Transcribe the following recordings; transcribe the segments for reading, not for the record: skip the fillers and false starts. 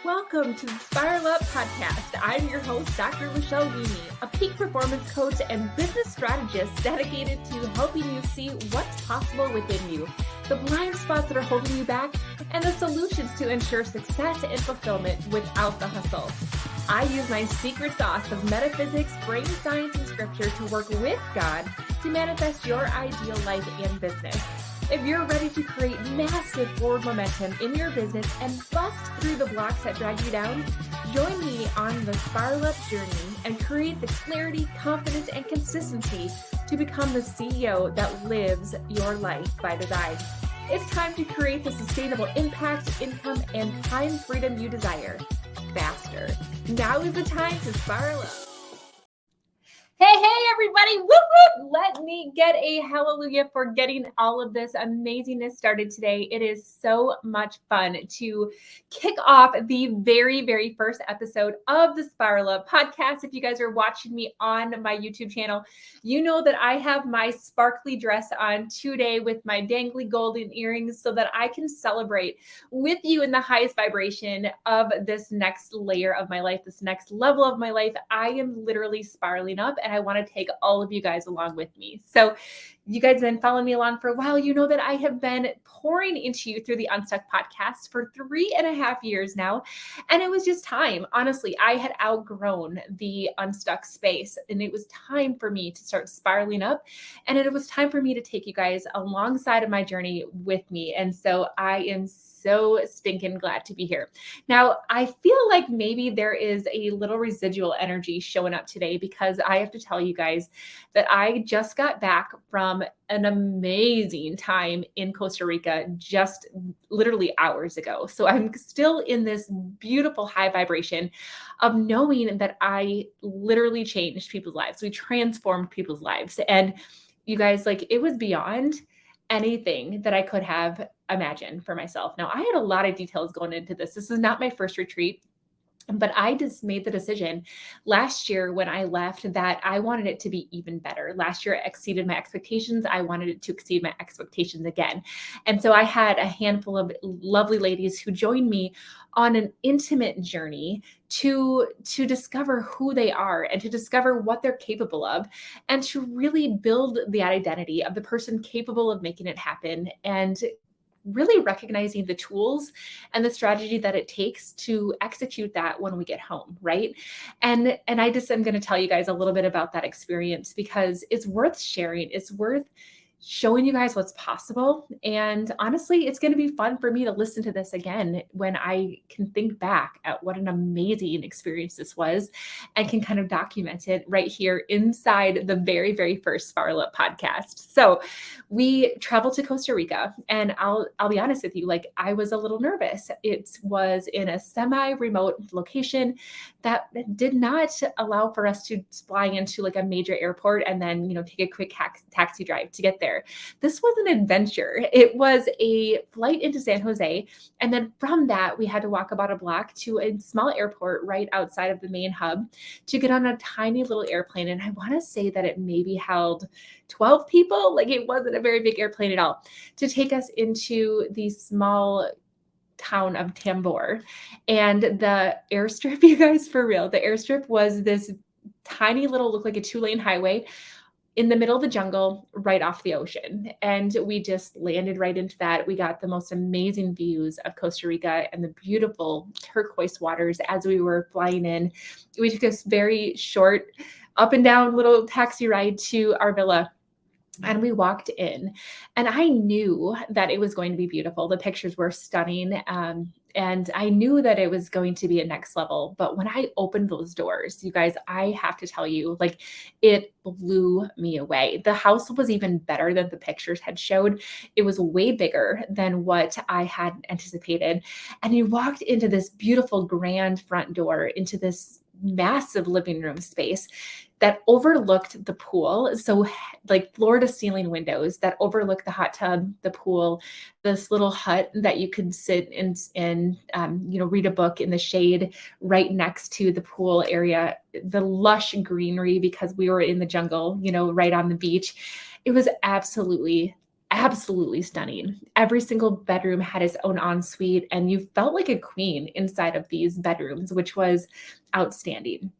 Welcome to the Spiral Up podcast. I'm your host, Dr. Lachellewieme, a peak performance coach and business strategist dedicated to helping you see what's possible within you, the blind spots that are holding you back, and the solutions to ensure success and fulfillment without the hustle. I use my secret sauce of metaphysics, brain science, and scripture to work with God to manifest your ideal life and business. If you're ready to create massive forward momentum in your business and bust through the blocks that drag you down, join me on the Spiral Up journey and create the clarity, confidence, and consistency to become the CEO that lives your life by design. It's time to create the sustainable impact, income, and time freedom you desire faster. Now is the time to spiral up. Hey, everybody. Whoop, whoop. Let me get a hallelujah for getting all of this amazingness started today. It is so much fun to kick off the very, very first episode of the Spiral Up podcast. If you guys are watching me on my YouTube channel, you know that I have my sparkly dress on today with my dangly golden earrings so that I can celebrate with you in the highest vibration of this next layer of my life, this next level of my life. I am literally spiraling up, and I want to take all of you guys along with me. So you guys have been following me along for a while. You know that I have been pouring into you through the Unstuck podcast for 3.5 years now. And it was just time. Honestly, I had outgrown the Unstuck space, and it was time for me to start spiraling up. And it was time for me to take you guys alongside of my journey with me. And so I am so stinking glad to be here. Now, I feel like maybe there is a little residual energy showing up today because I have to tell you guys that I just got back from an amazing time in Costa Rica just literally hours ago. So I'm still in this beautiful high vibration of knowing that I literally changed people's lives. We transformed people's lives. And you guys, like, it was beyond anything that I could have imagined for myself. Now, I had a lot of details going into this. This is not my first retreat, but I just made the decision last year when I left that I wanted it to be even better. Last year, it exceeded my expectations. I wanted it to exceed my expectations again. And so I had a handful of lovely ladies who joined me on an intimate journey to discover who they are and to discover what they're capable of and to really build the identity of the person capable of making it happen and really recognizing the tools and the strategy that it takes to execute that when we get home, right? And I just am going to tell you guys a little bit about that experience because it's worth sharing. It's worth showing you guys what's possible. And honestly, it's going to be fun for me to listen to this again when I can think back at what an amazing experience this was and can kind of document it right here inside the very, very first Spiral Up podcast. So we traveled to Costa Rica, and I'll be honest with you, like, I was a little nervous. It was in a semi-remote location that did not allow for us to fly into like a major airport and then, take a quick taxi drive to get there. This was an adventure. It was a flight into San Jose. And then from that, we had to walk about a block to a small airport right outside of the main hub to get on a tiny little airplane. And I want to say that it maybe held 12 people. Like, it wasn't a very big airplane at all, to take us into the small town of Tambor. And the airstrip, you guys, for real, the airstrip was this tiny little, looked like a 2-lane highway in the middle of the jungle, right off the ocean. And we just landed right into that. We got the most amazing views of Costa Rica and the beautiful turquoise waters as we were flying in. We took this very short up and down little taxi ride to our villa. And we walked in, and I knew that it was going to be beautiful. The pictures were stunning. And I knew that it was going to be a next level. But when I opened those doors, you guys, I have to tell you, like, it blew me away. The house was even better than the pictures had showed. It was way bigger than what I had anticipated. And you walked into this beautiful grand front door into this massive living room space that overlooked the pool. So like floor to ceiling windows that overlook the hot tub, the pool, this little hut that you could sit and read a book in the shade right next to the pool area, the lush greenery because we were in the jungle, right on the beach. It was absolutely absolutely stunning. Every single bedroom had its own ensuite, and you felt like a queen inside of these bedrooms, which was outstanding.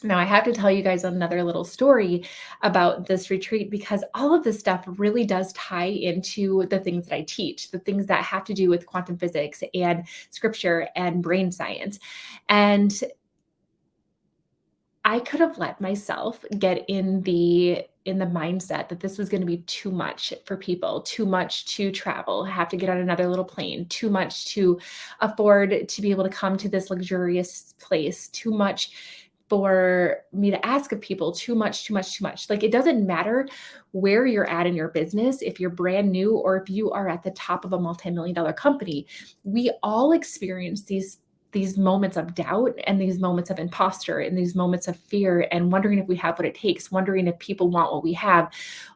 Now, I have to tell you guys another little story about this retreat because all of this stuff really does tie into the things that I teach, the things that have to do with quantum physics and scripture and brain science. And I could have let myself get in the mindset that this was going to be too much for people, too much to travel, have to get on another little plane, too much to afford to be able to come to this luxurious place, too much for me to ask of people, too much, too much, too much. Like it doesn't matter where you're at in your business, if you're brand new or if you are at the top of a multi-million dollar company, we all experience these moments of doubt and these moments of imposter and these moments of fear and wondering if we have what it takes, wondering if people want what we have,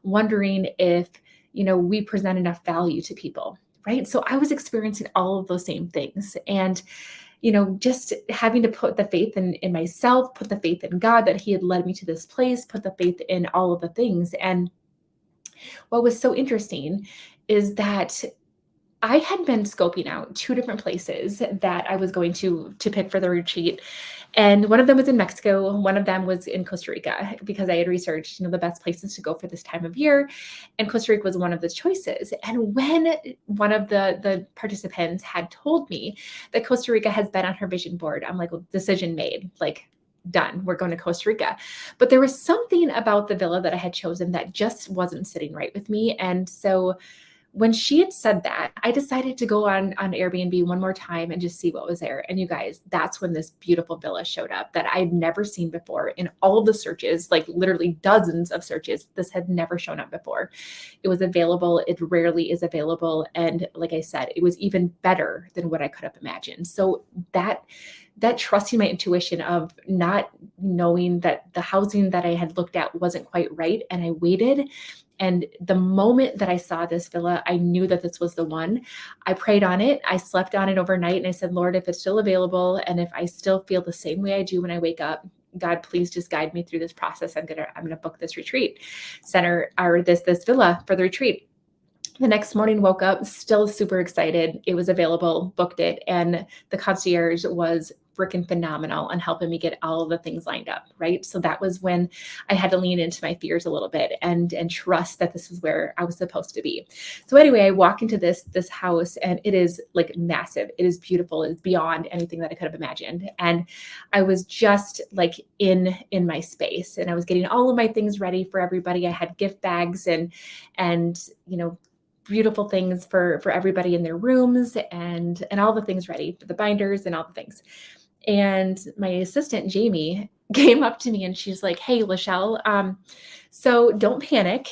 wondering if, we present enough value to people, right? So I was experiencing all of those same things. And, just having to put the faith in myself, put the faith in God that he had led me to this place, put the faith in all of the things. And what was so interesting is that I had been scoping out 2 different places that I was going to pick for the retreat, and one of them was in Mexico, one of them was in Costa Rica, because I had researched, the best places to go for this time of year, and Costa Rica was one of the choices. And when one of the participants had told me that Costa Rica has been on her vision board, I'm like, well, decision made, like done. We're going to Costa Rica. But there was something about the villa that I had chosen that just wasn't sitting right with me, and so when she had said that, I decided to go on Airbnb one more time and just see what was there. And you guys, that's when this beautiful villa showed up that I'd never seen before in all of the searches, like literally dozens of searches. This had never shown up before. It was available. It rarely is available. And like I said, it was even better than what I could have imagined. So that trusting my intuition of not knowing that the housing that I had looked at wasn't quite right. And I waited. And the moment that I saw this villa, I knew that this was the one. I prayed on it. I slept on it overnight. And I said, Lord, if it's still available, and if I still feel the same way I do when I wake up, God, please just guide me through this process. I'm gonna book this retreat center or this villa for the retreat. The next morning, woke up still super excited. It was available, booked it, and the concierge was freaking phenomenal on helping me get all of the things lined up, right? So that was when I had to lean into my fears a little bit and trust that this is where I was supposed to be. So anyway, I walk into this house, and it is like massive. It is beautiful. It's beyond anything that I could have imagined. And I was just like in my space, and I was getting all of my things ready for everybody. I had gift bags and beautiful things for everybody in their rooms and all the things ready for the binders and all the things. And my assistant, Jamie, came up to me and she's like, hey, Lachelle, so don't panic.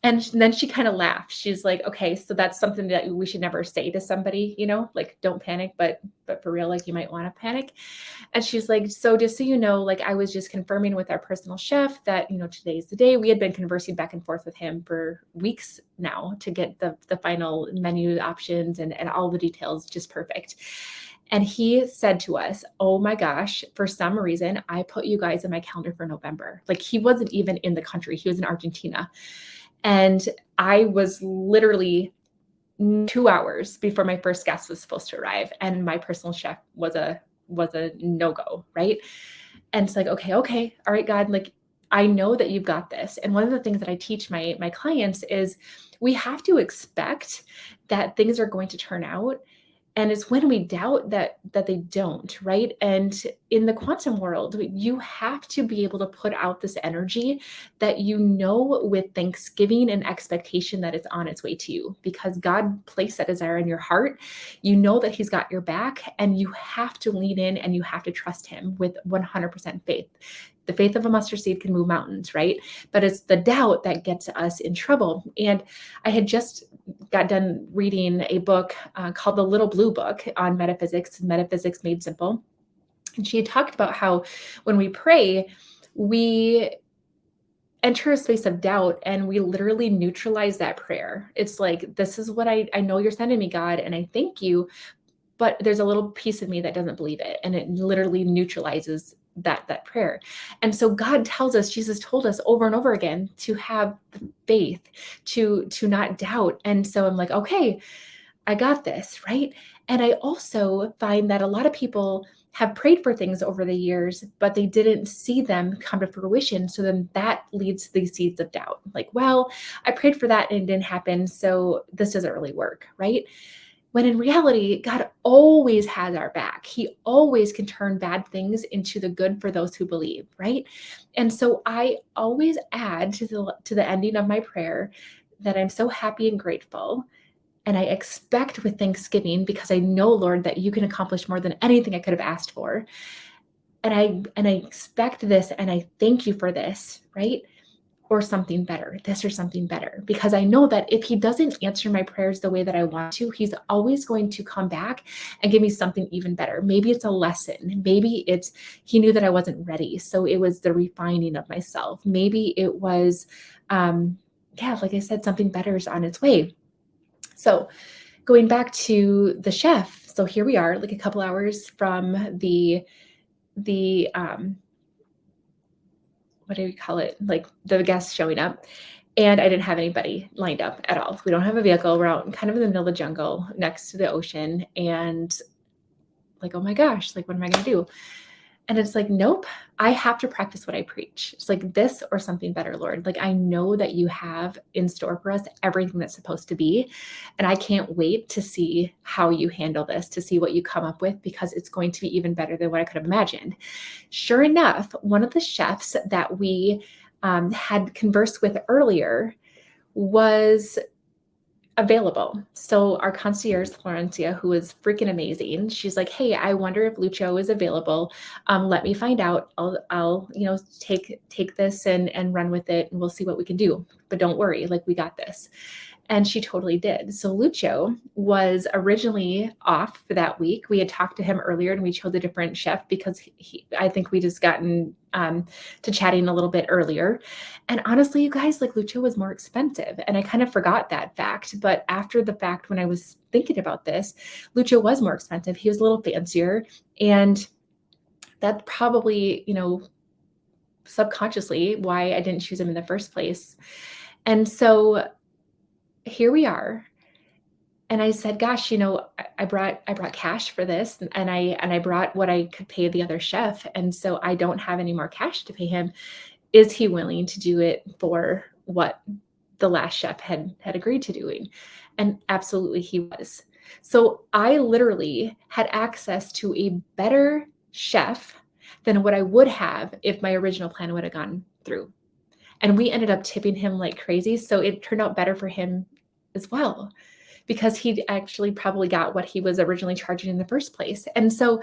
And then she kind of laughed. She's like, okay, so that's something that we should never say to somebody, like don't panic, but for real, like you might want to panic. And she's like, so just so you know, like I was just confirming with our personal chef that, today's the day. We had been conversing back and forth with him for weeks now to get the final menu options and all the details just perfect. And he said to us, oh my gosh, for some reason, I put you guys in my calendar for November. Like he wasn't even in the country. He was in Argentina. And I was literally 2 hours before my first guest was supposed to arrive. And my personal chef was a no-go, right? And it's like, okay, all right, God, like I know that you've got this. And one of the things that I teach my clients is we have to expect that things are going to turn out. And it's when we doubt that they don't, right? And in the quantum world, you have to be able to put out this energy that with thanksgiving and expectation that it's on its way to you, because God placed that desire in your heart. You know that he's got your back, and you have to lean in and you have to trust him with 100% faith. The faith of a mustard seed can move mountains, right? But it's the doubt that gets us in trouble. And I had just got done reading a book called The Little Blue Book on Metaphysics Made Simple. And she had talked about how when we pray, we enter a space of doubt and we literally neutralize that prayer. It's like, this is what I know you're sending me, God, and I thank you. But there's a little piece of me that doesn't believe it. And it literally neutralizes that prayer. And so God tells us, Jesus told us over and over again to have the faith, to not doubt. And so I'm like, okay, I got this, right? And I also find that a lot of people have prayed for things over the years, but they didn't see them come to fruition. So then that leads to these seeds of doubt. Like, well, I prayed for that and it didn't happen, so this doesn't really work, right? When in reality, God always has our back. He always can turn bad things into the good for those who believe, right? And so I always add to the ending of my prayer that I'm so happy and grateful. And I expect with thanksgiving, because I know, Lord, that you can accomplish more than anything I could have asked for. And I expect this, and I thank you for this, right? Or something better, this or something better, because I know that if he doesn't answer my prayers the way that I want to, he's always going to come back and give me something even better. Maybe it's a lesson. Maybe it's, he knew that I wasn't ready, so it was the refining of myself. Maybe it was, like I said, something better is on its way. So going back to the chef, so here we are, like a couple hours from the what do we call it? Like the guests showing up. And I didn't have anybody lined up at all. We don't have a vehicle. We're out kind of in the middle of the jungle next to the ocean. And like, oh my gosh, like, what am I going to do? And it's like, nope, I have to practice what I preach. It's like this or something better, Lord. Like, I know that you have in store for us everything that's supposed to be. And I can't wait to see how you handle this, to see what you come up with, because it's going to be even better than what I could have imagined. Sure enough, one of the chefs that we had conversed with earlier was available. So our concierge, Florencia, who is freaking amazing, she's like, hey, I wonder if Lucio is available. Let me find out. I'll take this and run with it, and we'll see what we can do. But don't worry, like, we got this. And she totally did. So Lucio was originally off for that week. We had talked to him earlier, and we chose a different chef because I think we just gotten to chatting a little bit earlier. And honestly, you guys, like, Lucio was more expensive. And I kind of forgot that fact. But after the fact, when I was thinking about this, Lucio was more expensive. He was a little fancier. And that's probably, subconsciously why I didn't choose him in the first place. And so here we are. And I said, gosh, I brought cash for this, and I brought what I could pay the other chef. And so I don't have any more cash to pay him. Is he willing to do it for what the last chef had agreed to doing? And absolutely he was. So I literally had access to a better chef than what I would have if my original plan would have gone through. And we ended up tipping him like crazy. So it turned out better for him as well, because he actually probably got what he was originally charging in the first place. And so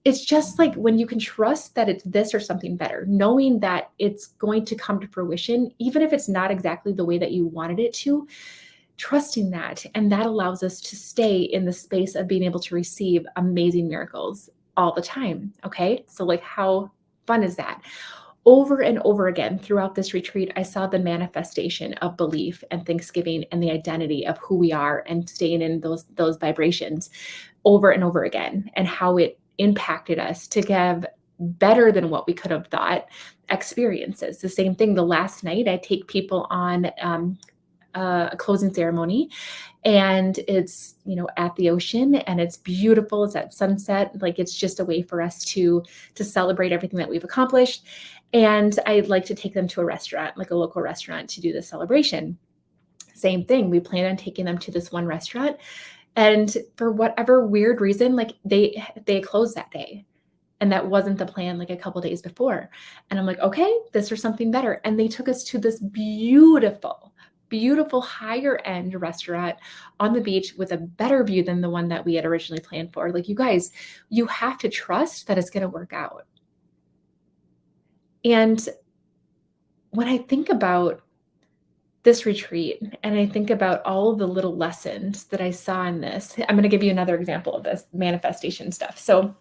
it's just like, when you can trust that it's this or something better, knowing that it's going to come to fruition, even if it's not exactly the way that you wanted it to, trusting that. And that allows us to stay in the space of being able to receive amazing miracles all the time. Okay. So like, how fun is that? Over and over again throughout this retreat, I saw the manifestation of belief and thanksgiving and the identity of who we are, and staying in those vibrations over and over again, and how it impacted us to give better than what we could have thought experiences. The same thing, the last night, I take people on a closing ceremony, and it's, at the ocean, and it's beautiful. It's at sunset. Like, it's just a way for us to celebrate everything that we've accomplished. And I'd like to take them to a restaurant, like a local restaurant, to do the celebration. Same thing. We plan on taking them to this one restaurant, and for whatever weird reason, like, they closed that day. And that wasn't the plan, like, a couple of days before. And I'm like, okay, this or something better. And they took us to this beautiful higher end restaurant on the beach with a better view than the one that we had originally planned for. Like, you guys, you have to trust that it's going to work out. And when I think about this retreat, and I think about all of the little lessons that I saw in this, I'm going to give you another example of this manifestation stuff. So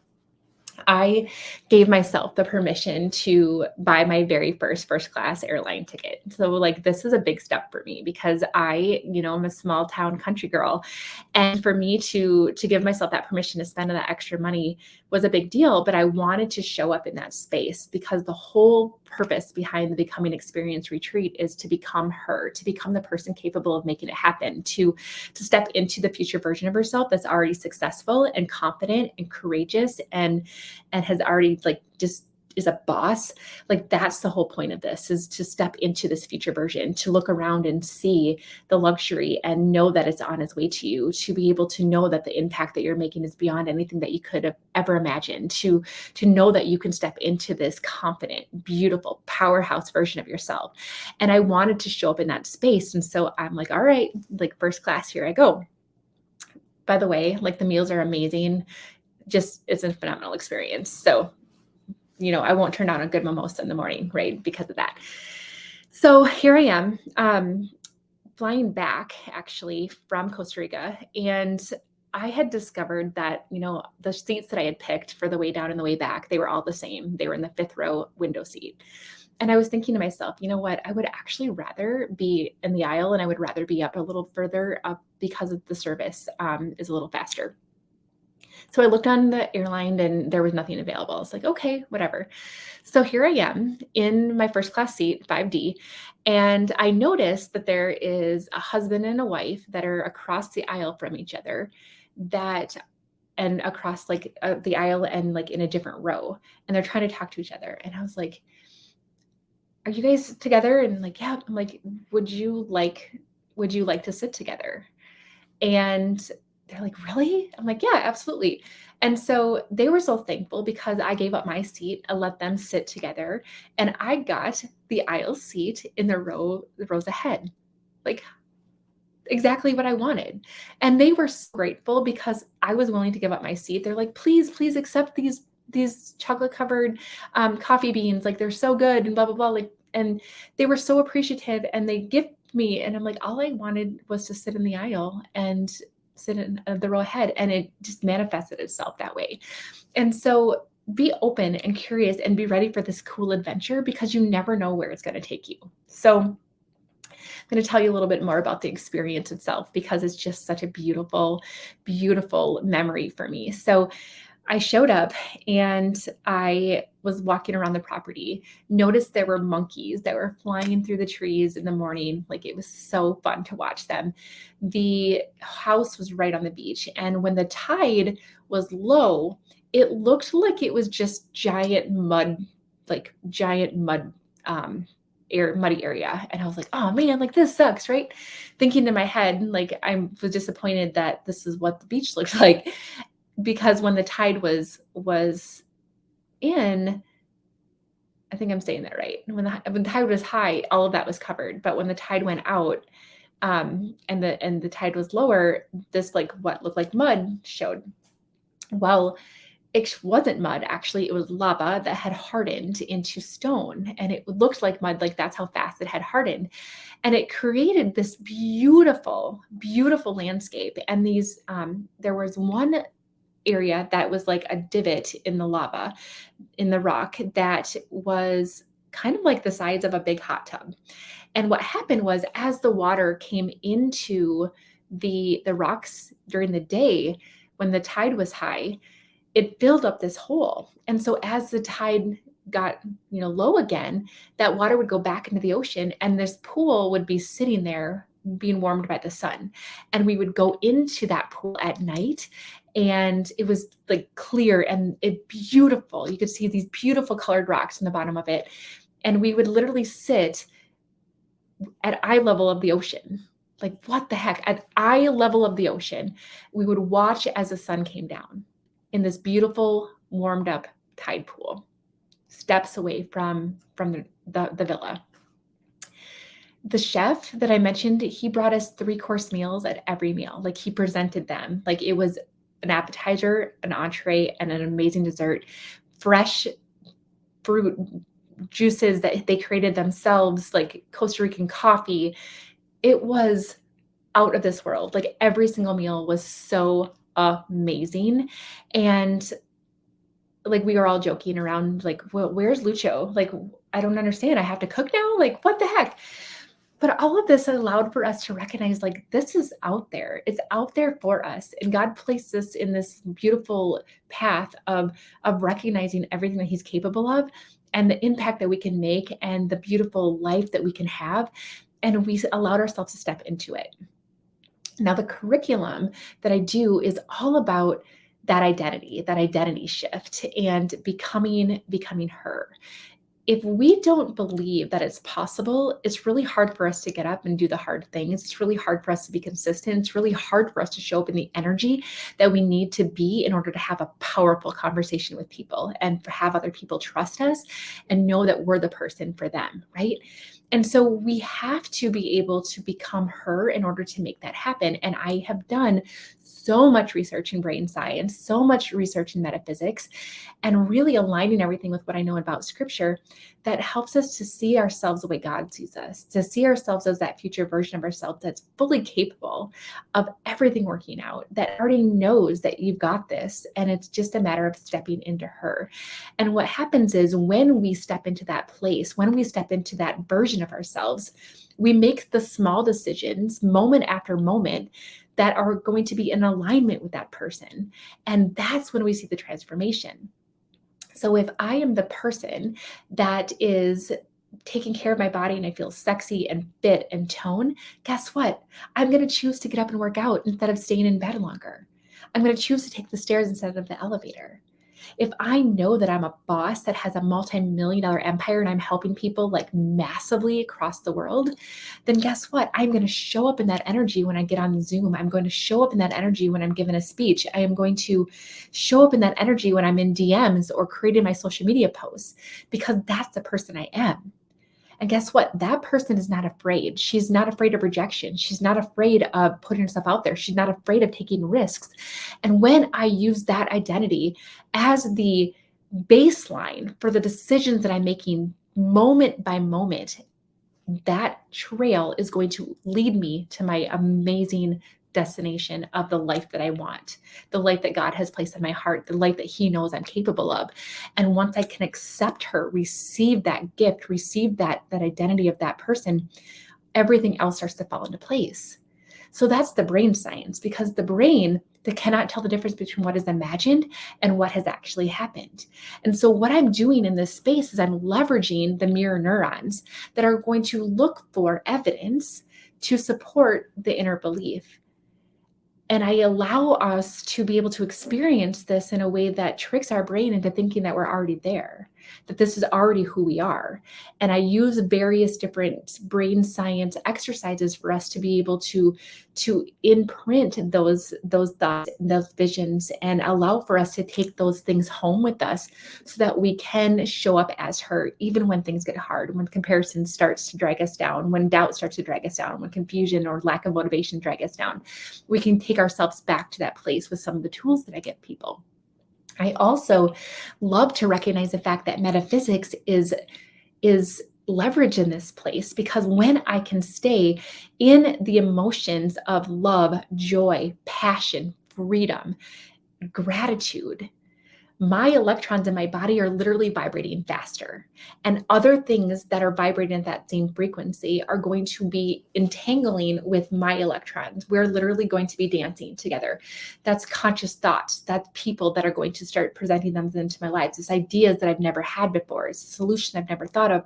I gave myself the permission to buy my very first class airline ticket. So like, this is a big step for me because I'm a small town country girl. And for me to give myself that permission to spend that extra money was a big deal, but I wanted to show up in that space because the whole purpose behind the Becoming Experience retreat is to become her, to become the person capable of making it happen, to step into the future version of herself that's already successful and confident and courageous and has already just is a boss. Like, that's the whole point of this, is to step into this future version, to look around and see the luxury and know that it's on its way to you, to be able to know that the impact that you're making is beyond anything that you could have ever imagined, to know that you can step into this confident, beautiful, powerhouse version of yourself. And I wanted to show up in that space. And so I'm like, all right, like, first class, here I go. By the way, like, the meals are amazing. Just, it's a phenomenal experience. So, I won't turn down a good mimosa in the morning, right? Because of that. So here I am, flying back actually from Costa Rica. And I had discovered that, the seats that I had picked for the way down and the way back, they were all the same. They were in the 5th row window seat. And I was thinking to myself, you know what? I would actually rather be in the aisle, and I would rather be up a little further up because of the service is a little faster. So I looked on the airline and there was nothing available. I was like, okay, whatever. So here I am in my first class seat, 5D, and I noticed that there is a husband and a wife that are across the aisle from each other, and across the aisle and like in a different row, and they're trying to talk to each other. And I was like, are you guys together? And like, yeah. I'm like, would you like to sit together? And they're like, really? I'm like, yeah, absolutely. And so they were so thankful because I gave up my seat and let them sit together. And I got the aisle seat in the rows ahead, like exactly what I wanted. And they were so grateful because I was willing to give up my seat. They're like, please accept these chocolate covered coffee beans. Like, they're so good and blah, blah, blah. Like, and they were so appreciative, and they gift me. And I'm like, all I wanted was to sit in the aisle and sit in the row ahead. And it just manifested itself that way. And so be open and curious and be ready for this cool adventure, because you never know where it's going to take you. So I'm going to tell you a little bit more about the experience itself, because it's just such a beautiful, beautiful memory for me. So I showed up and I was walking around the property, noticed there were monkeys that were flying through the trees in the morning. Like, it was so fun to watch them. The house was right on the beach. And when the tide was low, it looked like it was just giant mud, muddy area. And I was like, oh man, like, this sucks, right? Thinking in my head, like, I was disappointed that this is what the beach looked like. Because when the tide was in, I think I'm saying that right. When the tide was high, all of that was covered. But when the tide went out, and the tide was lower, this like what looked like mud showed. Well, it wasn't mud. Actually, it was lava that had hardened into stone, and it looked like mud. Like, that's how fast it had hardened, and it created this beautiful, beautiful landscape. And there was one area that was like a divot in the lava, in the rock, that was kind of like the size of a big hot tub. And what happened was, as the water came into the rocks during the day, when the tide was high, it filled up this hole. And so as the tide got low again, that water would go back into the ocean, and this pool would be sitting there being warmed by the sun. And we would go into that pool at night, and it was like clear and beautiful. You could see these beautiful colored rocks in the bottom of it. And we would literally sit at eye level of the ocean. Like, what the heck? At eye level of the ocean, we would watch as the sun came down in this beautiful warmed up tide pool, steps away from the villa. The chef that I mentioned, he brought us 3-course meals at every meal. Like, he presented them like it was an appetizer, an entree, and an amazing dessert. Fresh fruit juices that they created themselves, like Costa Rican coffee. It was out of this world. Like, every single meal was so amazing. And like we are all joking around, like, well, where's Lucho? Like, I don't understand. I have to cook now? Like, what the heck? But all of this allowed for us to recognize, like, this is out there. It's out there for us. And God placed us in this beautiful path of recognizing everything that he's capable of and the impact that we can make and the beautiful life that we can have. And we allowed ourselves to step into it. Now, the curriculum that I do is all about that identity shift and becoming her. If we don't believe that it's possible, it's really hard for us to get up and do the hard things. It's really hard for us to be consistent. It's really hard for us to show up in the energy that we need to be in order to have a powerful conversation with people and have other people trust us and know that we're the person for them, right? And so we have to be able to become her in order to make that happen. And I have done so much research in brain science, so much research in metaphysics, and really aligning everything with what I know about scripture that helps us to see ourselves the way God sees us, to see ourselves as that future version of ourselves that's fully capable of everything working out, that already knows that you've got this, and it's just a matter of stepping into her. And what happens is when we step into that place, when we step into that version of ourselves, we make the small decisions moment after moment that are going to be in alignment with that person. And that's when we see the transformation. So if I am the person that is taking care of my body and I feel sexy and fit and toned, guess what? I'm going to choose to get up and work out instead of staying in bed longer. I'm going to choose to take the stairs instead of the elevator. If I know that I'm a boss that has a multi-million-dollar empire and I'm helping people like massively across the world, then guess what? I'm going to show up in that energy when I get on Zoom. I'm going to show up in that energy when I'm giving a speech. I am going to show up in that energy when I'm in DMs or creating my social media posts, because that's the person I am. And guess what? That person is not afraid. She's not afraid of rejection. She's not afraid of putting herself out there. She's not afraid of taking risks. And when I use that identity as the baseline for the decisions that I'm making moment by moment, that trail is going to lead me to my amazing destination of the life that I want, the life that God has placed in my heart, the life that he knows I'm capable of. And once I can accept her, receive that gift, receive that identity of that person, everything else starts to fall into place. So that's the brain science, because the brain that cannot tell the difference between what is imagined and what has actually happened. And so what I'm doing in this space is I'm leveraging the mirror neurons that are going to look for evidence to support the inner belief. And I allow us to be able to experience this in a way that tricks our brain into thinking that we're already there, that this is already who we are. And I use various different brain science exercises for us to be able to imprint those thoughts, those visions, and allow for us to take those things home with us so that we can show up as her, even when things get hard, when comparison starts to drag us down, when doubt starts to drag us down, when confusion or lack of motivation drag us down. We can take ourselves back to that place with some of the tools that I give people. I also love to recognize the fact that metaphysics is leverage in this place, because when I can stay in the emotions of love, joy, passion, freedom, gratitude, my electrons in my body are literally vibrating faster. And other things that are vibrating at that same frequency are going to be entangling with my electrons. We're literally going to be dancing together. That's conscious thoughts. That's people that are going to start presenting them into my lives. It's ideas that I've never had before. It's a solution I've never thought of.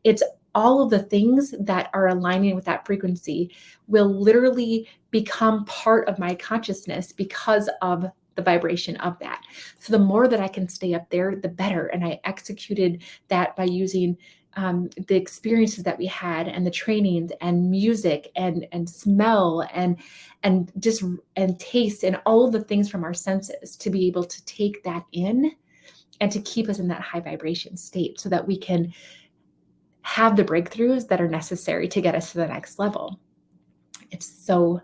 It's all of the things that are aligning with that frequency will literally become part of my consciousness because of the vibration of that. So the more that I can stay up there, the better. And I executed that by using the experiences that we had and the trainings and music and smell and taste and all of the things from our senses to be able to take that in and to keep us in that high vibration state so that we can have the breakthroughs that are necessary to get us to the next level. It's so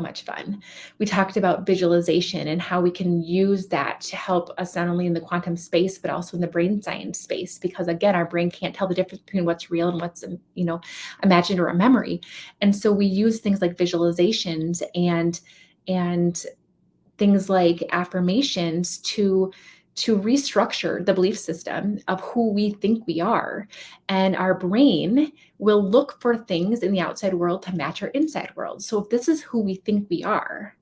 much fun. We talked about visualization and how we can use that to help us not only in the quantum space, but also in the brain science space, because again, our brain can't tell the difference between what's real and what's, imagined or a memory. And so we use things like visualizations and things like affirmations to to restructure the belief system of who we think we are. And our brain will look for things in the outside world to match our inside world. So if this is who we think we are,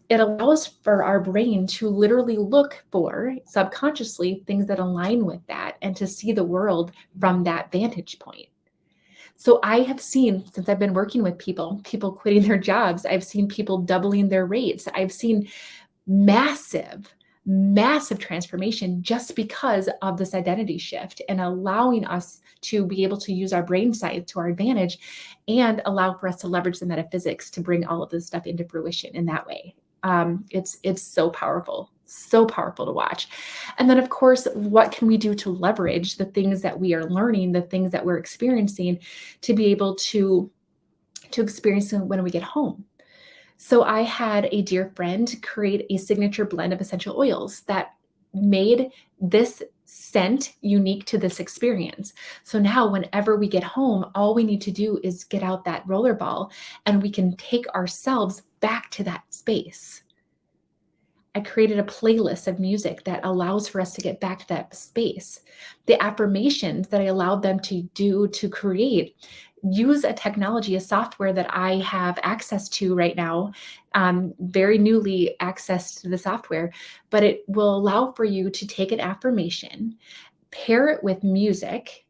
it allows for our brain to literally look for subconsciously things that align with that and to see the world from that vantage point. So I have seen, since I've been working with people quitting their jobs, I've seen people doubling their rates. I've seen massive transformation just because of this identity shift and allowing us to be able to use our brain science to our advantage and allow for us to leverage the metaphysics to bring all of this stuff into fruition in that way. It's so powerful to watch. And then of course, what can we do to leverage the things that we are learning, the things that we're experiencing to be able to experience them when we get home? So I had a dear friend create a signature blend of essential oils that made this scent unique to this experience. So now whenever we get home, all we need to do is get out that roller ball and we can take ourselves back to that space. I created a playlist of music that allows for us to get back to that space. The affirmations that I allowed them to create, use a technology, a software that I have access to right now, very newly access to the software, but it will allow for you to take an affirmation, pair it with music,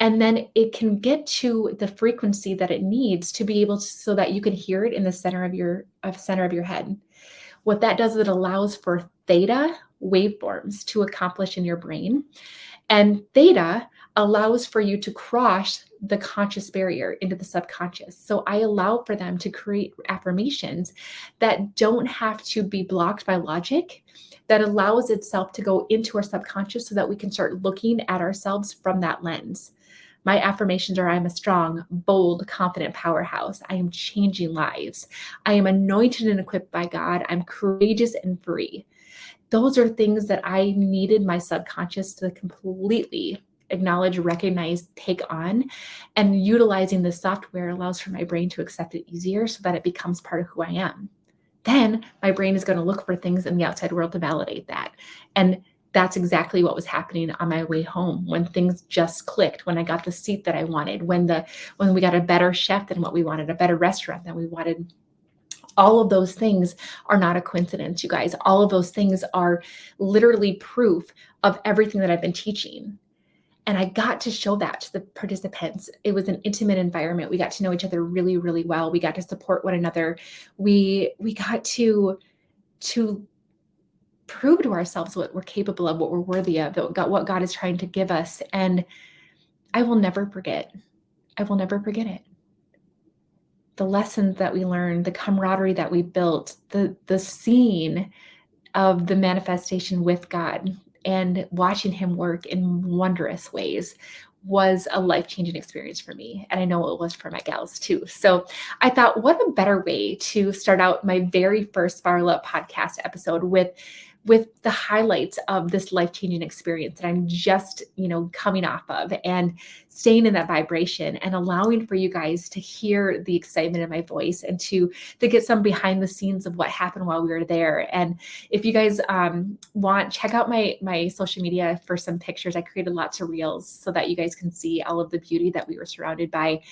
and then it can get to the frequency that it needs to be able to, so that you can hear it in the center of your head. What that does is it allows for theta waveforms to accomplish in your brain. And theta allows for you to cross the conscious barrier into the subconscious. So I allow for them to create affirmations that don't have to be blocked by logic, that allows itself to go into our subconscious so that we can start looking at ourselves from that lens. My affirmations are: I'm a strong, bold, confident powerhouse. I am changing lives. I am anointed and equipped by God. I'm courageous and free. Those are things that I needed my subconscious to completely acknowledge, recognize, take on, and utilizing the software allows for my brain to accept it easier so that it becomes part of who I am. Then my brain is going to look for things in the outside world to validate that. And that's exactly what was happening on my way home when things just clicked, when I got the seat that I wanted, when we got a better chef than what we wanted, a better restaurant than we wanted. All of those things are not a coincidence, you guys. All of those things are literally proof of everything that I've been teaching. And I got to show that to the participants. It was an intimate environment. We got to know each other really, really well. We got to support one another. We got to prove to ourselves what we're capable of, what we're worthy of, what God is trying to give us. And I will never forget. I will never forget it. The lessons that we learned, the camaraderie that we built, the scene of the manifestation with God and watching him work in wondrous ways was a life-changing experience for me. And I know it was for my gals too. So I thought, what a better way to start out my very first Spiral Up podcast episode with the highlights of this life-changing experience that I'm just, coming off of, and staying in that vibration and allowing for you guys to hear the excitement in my voice and to get some behind the scenes of what happened while we were there. And if you guys want, check out my social media for some pictures. I created lots of reels so that you guys can see all of the beauty that we were surrounded by.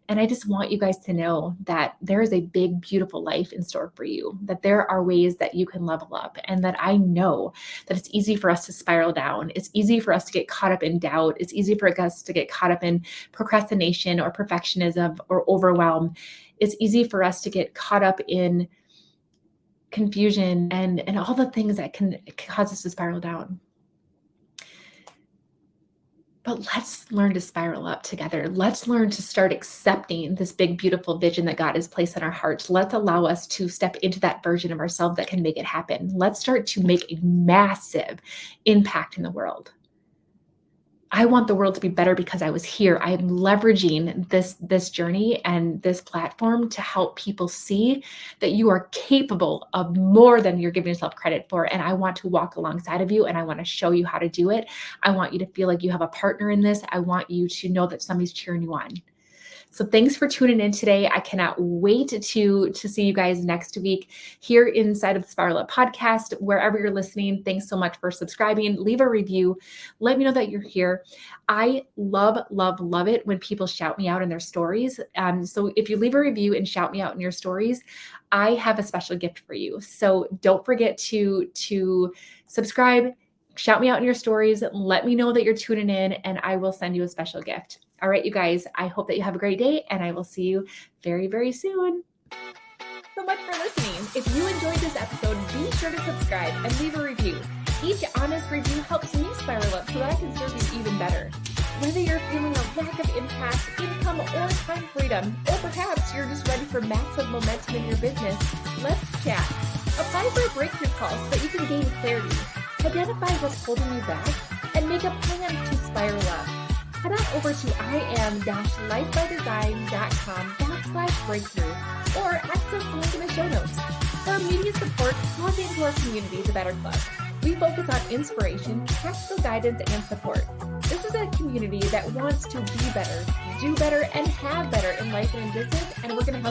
And I just want you guys to know that there is a big, beautiful life in store for you, that there are ways that you can level up, and that I know that it's easy for us to spiral down. It's easy for us to get caught up in doubt. It's easy for us to get caught up in procrastination or perfectionism or overwhelm. It's easy for us to get caught up in confusion and all the things that can cause us to spiral down. But let's learn to spiral up together. Let's learn to start accepting this big, beautiful vision that God has placed in our hearts. Let's allow us to step into that version of ourselves that can make it happen. Let's start to make a massive impact in the world. I want the world to be better because I was here. I am leveraging this journey and this platform to help people see that you are capable of more than you're giving yourself credit for. And I want to walk alongside of you, and I want to show you how to do it. I want you to feel like you have a partner in this. I want you to know that somebody's cheering you on. So thanks for tuning in today. I cannot wait to see you guys next week here inside of the Spiral Up podcast, wherever you're listening. Thanks so much for subscribing. Leave a review. Let me know that you're here. I love it when people shout me out in their stories. So if you leave a review and shout me out in your stories, I have a special gift for you. So don't forget to subscribe, shout me out in your stories, let me know that you're tuning in, and I will send you a special gift. All right, you guys, I hope that you have a great day, and I will see you very, very soon. So much for listening. If you enjoyed this episode, be sure to subscribe and leave a review. Each honest review helps me spiral up so that I can serve you even better. Whether you're feeling a lack of impact, income, or time freedom, or perhaps you're just ready for massive momentum in your business, let's chat. Apply for a breakthrough call so that you can gain clarity, identify what's holding you back, and make a plan to spiral up. Head on over to im-lifebydesign.com/breakthrough or access the link in the show notes. For immediate support, log into our community, The Better Club. We focus on inspiration, practical guidance, and support. This is a community that wants to be better, do better, and have better in life and in business, and we're going to help